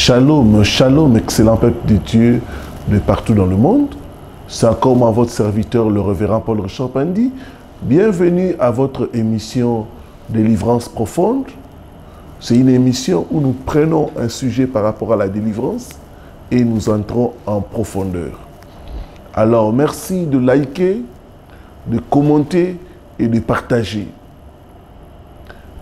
Shalom, shalom, excellent peuple de Dieu de partout dans le monde. C'est encore moi, votre serviteur, le révérend Paul Richard Pandi. Bienvenue à votre émission Délivrance profonde. C'est une émission où nous prenons un sujet par rapport à la délivrance et nous entrons en profondeur. Alors, merci de liker, de commenter et de partager.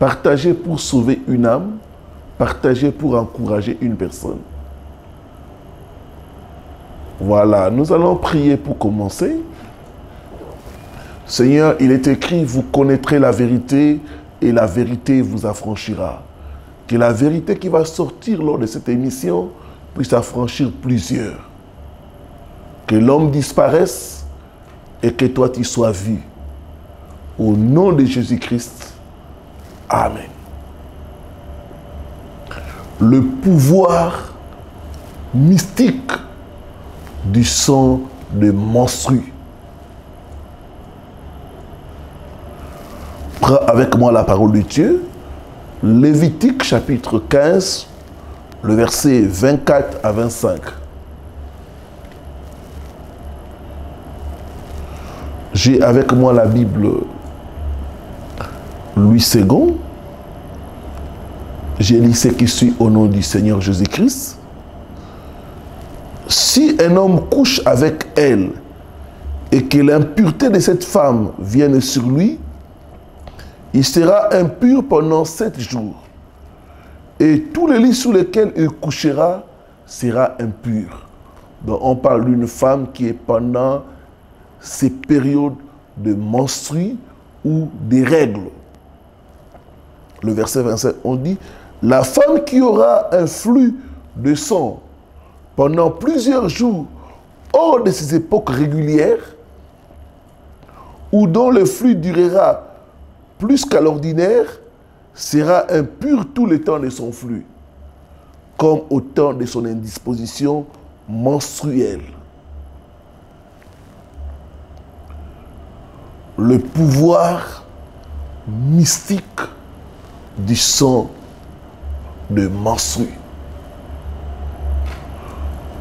Partager pour sauver une âme. Partager pour encourager une personne. Voilà, nous allons prier pour commencer. Seigneur, il est écrit, vous connaîtrez la vérité et la vérité vous affranchira. Que la vérité qui va sortir lors de cette émission puisse affranchir plusieurs. Que l'homme disparaisse et que toi tu sois vu. Au nom de Jésus-Christ. Amen. Le pouvoir mystique du sang de menstru. Prends avec moi la parole de Dieu. Lévitique chapitre 15, le verset 24 à 25. J'ai avec moi la Bible Louis II. J'ai lu ce qui suit au nom du Seigneur Jésus-Christ. Si un homme couche avec elle et que l'impureté de cette femme vienne sur lui, il sera impur pendant 7 jours. Et tous les lits sous lesquels il couchera sera impur. Donc on parle d'une femme qui est pendant ces périodes de menstrues ou des règles. Le verset 27, on dit: la femme qui aura un flux de sang pendant plusieurs jours hors de ses époques régulières, ou dont le flux durera plus qu'à l'ordinaire, sera impure tout le temps de son flux, comme au temps de son indisposition menstruelle. Le pouvoir mystique du sang de menstru.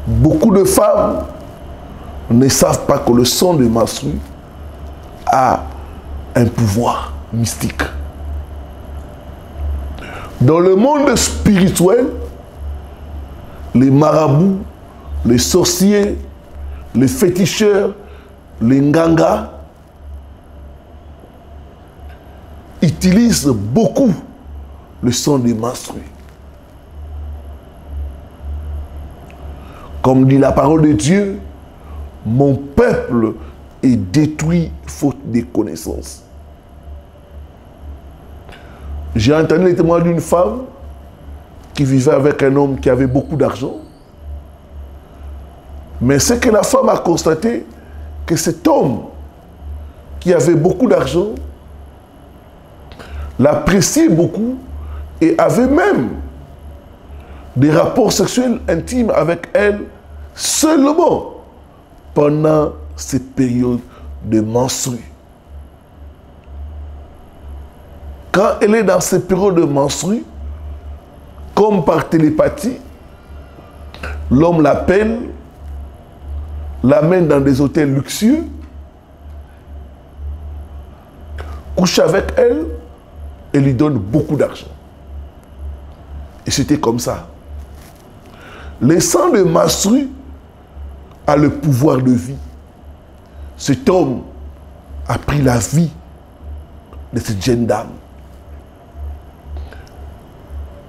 Beaucoup de femmes ne savent pas que le sang de menstru a un pouvoir mystique. Dans le monde spirituel, les marabouts, les sorciers, les féticheurs, les ngangas utilisent beaucoup le sang de menstru. Comme dit la parole de Dieu, mon peuple est détruit faute de connaissances. J'ai entendu les témoins d'une femme qui vivait avec un homme qui avait beaucoup d'argent. Mais ce que la femme a constaté, que cet homme qui avait beaucoup d'argent l'appréciait beaucoup et avait même des rapports sexuels intimes avec elle seulement pendant ces périodes de menstrues. Quand elle est dans ces périodes de menstrues, comme par télépathie, l'homme l'appelle, l'amène dans des hôtels luxueux, couche avec elle et lui donne beaucoup d'argent. Et c'était comme ça. Le sang de menstru a le pouvoir de vie. Cet homme a pris la vie de cette jeune dame.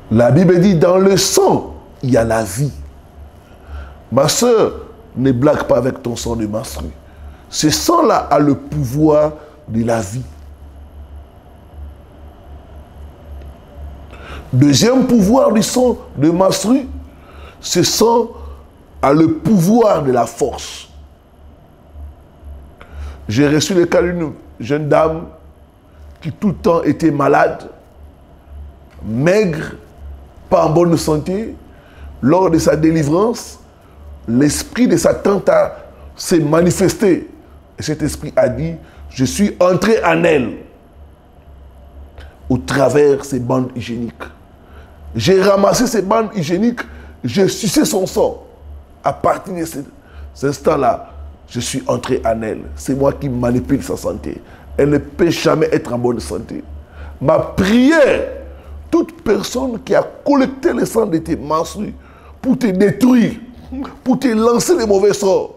La Bible dit, dans le sang, il y a la vie. Ma soeur, ne blague pas avec ton sang de menstru. Ce sang-là a le pouvoir de la vie. Deuxième pouvoir du sang de menstru, ce sang a le pouvoir de la force. J'ai reçu le cas d'une jeune dame qui tout le temps était malade, maigre, pas en bonne santé. Lors de sa délivrance, l'esprit de sa tante s'est manifesté. Et cet esprit a dit, je suis entré en elle au travers de ces bandes hygiéniques. J'ai ramassé ces bandes hygiéniques j'ai sucé son sang. À partir de cet instant-là, je suis entré en elle. C'est moi qui manipule sa santé. Elle ne peut jamais être en bonne santé. Ma prière, toute personne qui a collecté le sang de tes menstrues pour te détruire, pour te lancer les mauvais sorts,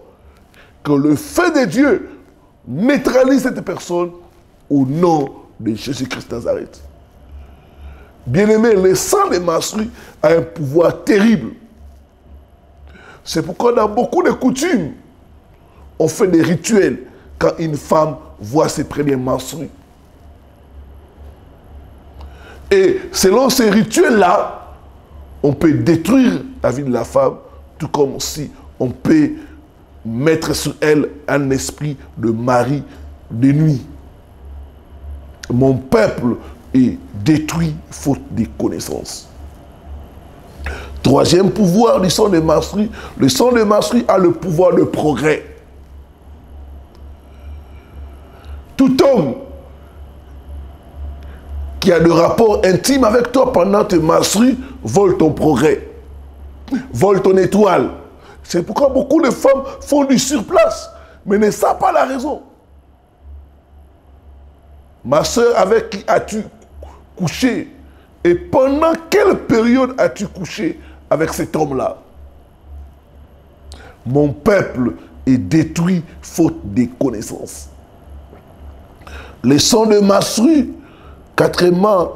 que le feu de Dieu neutralise cette personne au nom de Jésus-Christ de Nazareth. Bien-aimé, le sang des menstrues a un pouvoir terrible. C'est pourquoi dans beaucoup de coutumes, on fait des rituels quand une femme voit ses premiers menstrues. Et selon ces rituels-là, on peut détruire la vie de la femme, tout comme si on peut mettre sur elle un esprit de mari de nuit. Mon peuple est détruit faute de connaissances. Troisième pouvoir du sang de menstrues, le sang de menstrues a le pouvoir de progrès. Tout homme qui a de rapports intimes avec toi pendant tes menstrues vole ton progrès, vole ton étoile. C'est pourquoi beaucoup de femmes font du surplace, mais ne savent pas la raison. Ma soeur, avec qui as-tu couché? Et pendant quelle période as-tu couché avec cet homme-là? Mon peuple est détruit faute de connaissances. Le sang de menstrues, quatrièmement,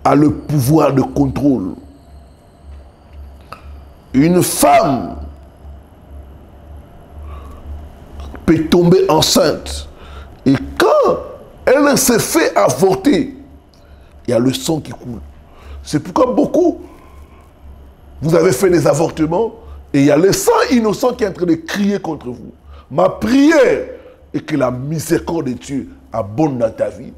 a le pouvoir de contrôle. Une femme peut tomber enceinte et quand elle se fait avorter, il y a le sang qui coule. C'est pourquoi beaucoup, vous avez fait des avortements et il y a le sang innocent qui est en train de crier contre vous. Ma prière est que la miséricorde de Dieu abonde dans ta vie.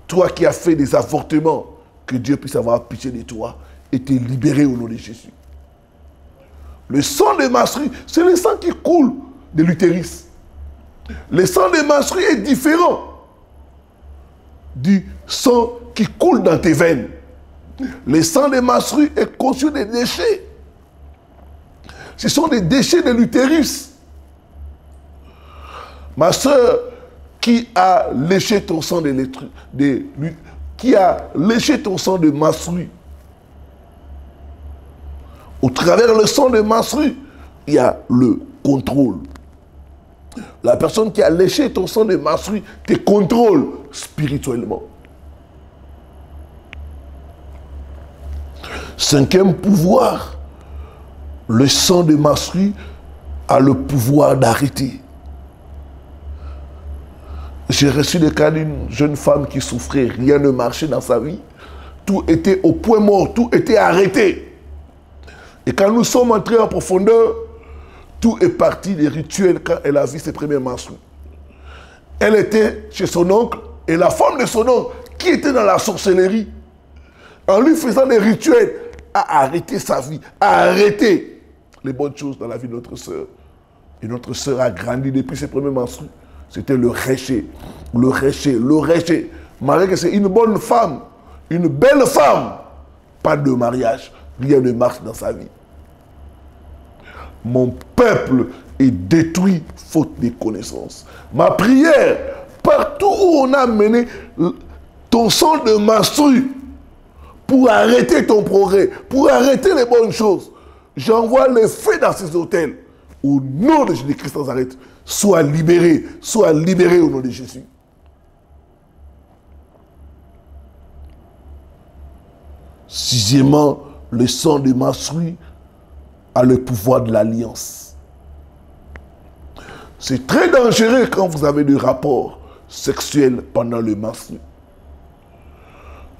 Toi qui as fait des avortements, que Dieu puisse avoir pitié de toi et te libérer au nom de Jésus. Le sang des menstrues, c'est le sang qui coule de l'utérus. Le sang des menstrues est différent du sang qui coule dans tes veines. Le sang des menstrues est conçu des déchets. Ce sont des déchets de l'utérus. Ma soeur, qui a léché ton sang qui a léché ton sang de menstrues, au travers le sang de menstrues, il y a le contrôle. La personne qui a léché ton sang de menstrues te contrôle spirituellement. Cinquième pouvoir, le sang de menstrues a le pouvoir d'arrêter. J'ai reçu le cas d'une jeune femme qui souffrait, rien ne marchait dans sa vie. Tout était au point mort, tout était arrêté. Et quand nous sommes entrés en profondeur, tout est parti des rituels quand elle a vu ses premiers menstrues. Elle était chez son oncle et la femme de son oncle, qui était dans la sorcellerie, en lui faisant des rituels, a arrêté sa vie, a arrêté les bonnes choses dans la vie de notre sœur. Et notre sœur a grandi depuis ses premiers menstrues. C'était le réché, le réché, le réché. Malgré que c'est une bonne femme, une belle femme, pas de mariage, rien ne marche dans sa vie. Mon peuple est détruit faute de connaissances. Ma prière, partout où on a mené ton sang de menstrues pour arrêter ton progrès, pour arrêter les bonnes choses, j'envoie le feu dans ces hôtels. Au nom de Jésus-Christ de Nazareth, sois libéré au nom de Jésus. Sixièmement, le sang de menstrues a le pouvoir de l'alliance. C'est très dangereux quand vous avez des rapports sexuels pendant le menstru.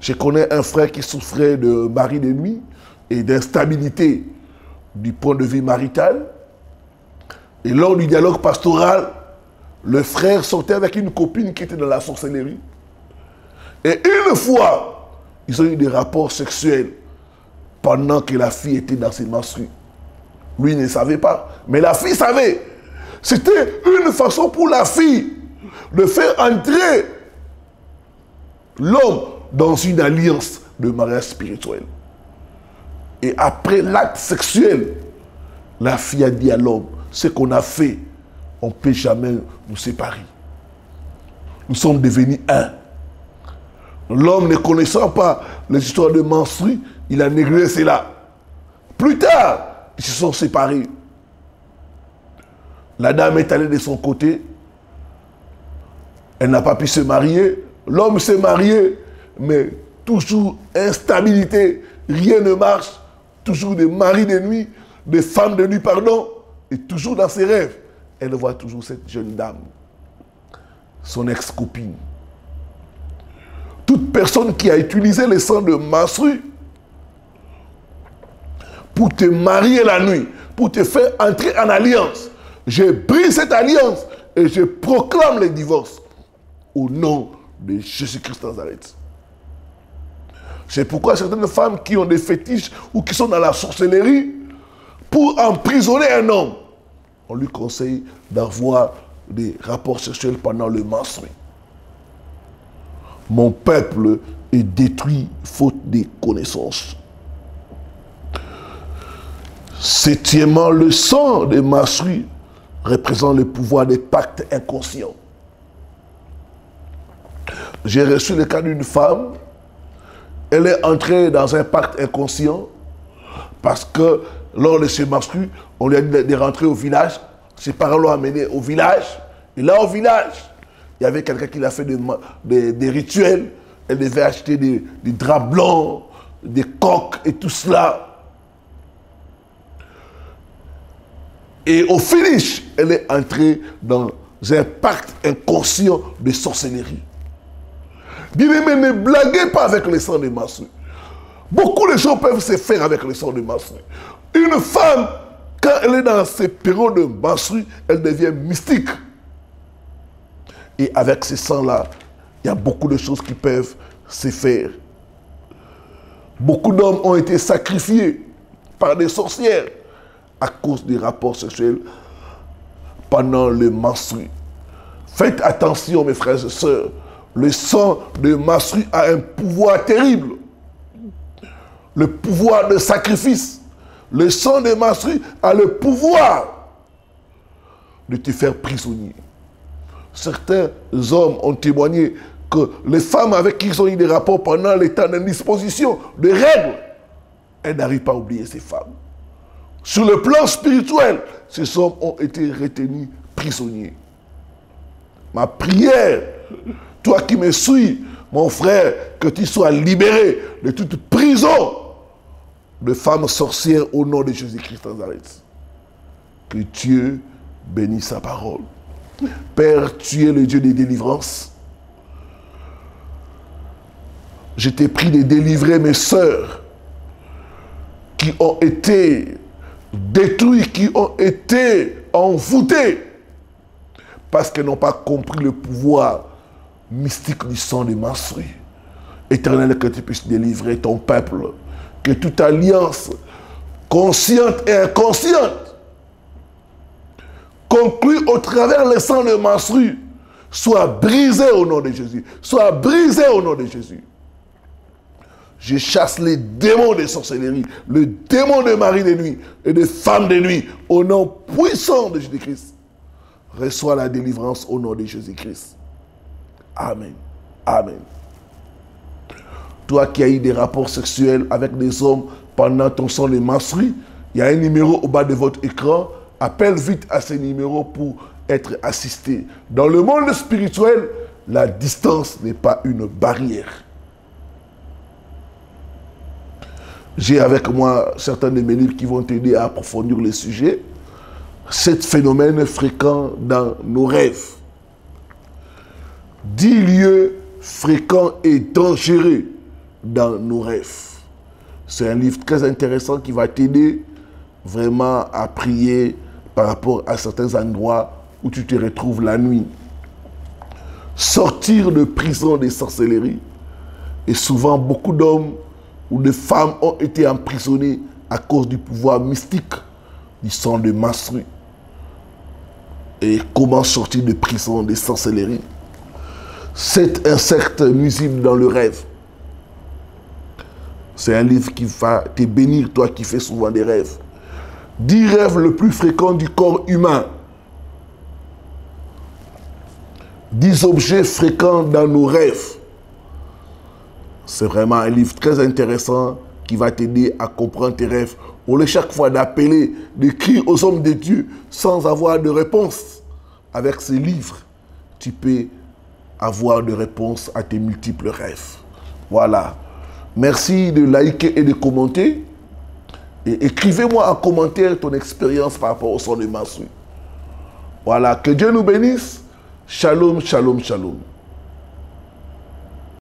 Je connais un frère qui souffrait de mari de nuit et d'instabilité du point de vue marital. Et lors du dialogue pastoral, le frère sortait avec une copine qui était dans la sorcellerie. Et une fois, ils ont eu des rapports sexuels pendant que la fille était dans ses menstrues. Lui ne savait pas, mais la fille savait. C'était une façon pour la fille de faire entrer l'homme dans une alliance de mariage spirituel. Et après l'acte sexuel, la fille a dit à l'homme, ce qu'on a fait, on ne peut jamais nous séparer. Nous sommes devenus un. L'homme, ne connaissant pas les histoires de menstrues, il a négligé cela. Plus tard, ils se sont séparés. La dame est allée de son côté. Elle n'a pas pu se marier. L'homme s'est marié, mais toujours instabilité. Rien ne marche. Toujours des maris de nuit, des femmes de nuit, pardon. Et toujours dans ses rêves, elle voit toujours cette jeune dame, son ex-copine. Toute personne qui a utilisé le sang de menstru pour te marier la nuit, pour te faire entrer en alliance, je brise cette alliance et je proclame le divorce au nom de Jésus-Christ Nazareth. C'est pourquoi certaines femmes qui ont des fétiches ou qui sont dans la sorcellerie, pour emprisonner un homme, on lui conseille d'avoir des rapports sexuels pendant le menstru. Mon peuple est détruit faute de connaissances. Septièmement, le sang des menstrues représente le pouvoir des pactes inconscients. J'ai reçu le cas d'une femme. Elle est entrée dans un pacte inconscient parce que lors de ses menstrues, on lui a dit de rentrer au village. Ses parents l'ont amenée au village. Et là, au village, il y avait quelqu'un qui a fait des rituels. Elle devait acheter des draps blancs, des coques et tout cela. Et au finish, elle est entrée dans un pacte inconscient de sorcellerie. Bien-aimé, ne blaguez pas avec le sang de menstrues. Beaucoup de gens peuvent se faire avec le sang de menstrues. Une femme, quand elle est dans ces périodes de menstrues, elle devient mystique. Et avec ce sang-là, il y a beaucoup de choses qui peuvent se faire. Beaucoup d'hommes ont été sacrifiés par des sorcières à cause des rapports sexuels pendant le menstru. Faites attention, mes frères et sœurs. Le sang de menstru a un pouvoir terrible. Le pouvoir de sacrifice. Le sang de menstru a le pouvoir de te faire prisonnier. Certains hommes ont témoigné que les femmes avec qui ils ont eu des rapports pendant l'état d'indisposition, de règles, elles n'arrivent pas à oublier ces femmes. Sur le plan spirituel, ces hommes ont été retenus prisonniers. Ma prière, toi qui me suis, mon frère, que tu sois libéré de toute prison de femmes sorcières au nom de Jésus-Christ Nazareth. Que Dieu bénisse sa parole. Père, tu es le Dieu des délivrances. Je t'ai pris de délivrer mes sœurs qui ont été détruites, qui ont été envoûtées parce qu'elles n'ont pas compris le pouvoir mystique du sang des menstrues. Éternel, que tu puisses délivrer ton peuple, que toute alliance consciente et inconsciente conclue au travers le sang de menstrues soit brisée au nom de Jésus. Soit brisée au nom de Jésus. Je chasse les démons de sorcellerie, le démon de mari de nuit et de femme de nuit au nom puissant de Jésus-Christ. Reçois la délivrance au nom de Jésus-Christ. Amen. Amen. Toi qui as eu des rapports sexuels avec des hommes pendant ton sang de menstrues, il y a un numéro au bas de votre écran. Appelle vite à ce numéro pour être assisté. Dans le monde spirituel, la distance n'est pas une barrière. J'ai avec moi certains de mes livres qui vont t'aider à approfondir le sujet. Cet phénomène fréquent dans nos rêves. 10 lieux fréquents et dangereux dans nos rêves. C'est un livre très intéressant qui va t'aider vraiment à prier par rapport à certains endroits où tu te retrouves la nuit. Sortir de prison des sorcelleries. Et souvent, beaucoup d'hommes ou de femmes ont été emprisonnés à cause du pouvoir mystique du sang de menstrues. Et comment sortir de prison des sorcelleries? Cet insecte nuisible dans le rêve. C'est un livre qui va te bénir, toi qui fais souvent des rêves. 10 rêves le plus fréquents du corps humain. 10 objets fréquents dans nos rêves. C'est vraiment un livre très intéressant qui va t'aider à comprendre tes rêves. Au lieu chaque fois d'appeler, de crier aux hommes de Dieu sans avoir de réponse. Avec ce livre, tu peux avoir de réponses à tes multiples rêves. Voilà. Merci de liker et de commenter. Et écrivez-moi en commentaire ton expérience par rapport au son de Mansui. Voilà. Que Dieu nous bénisse. Shalom, shalom, shalom.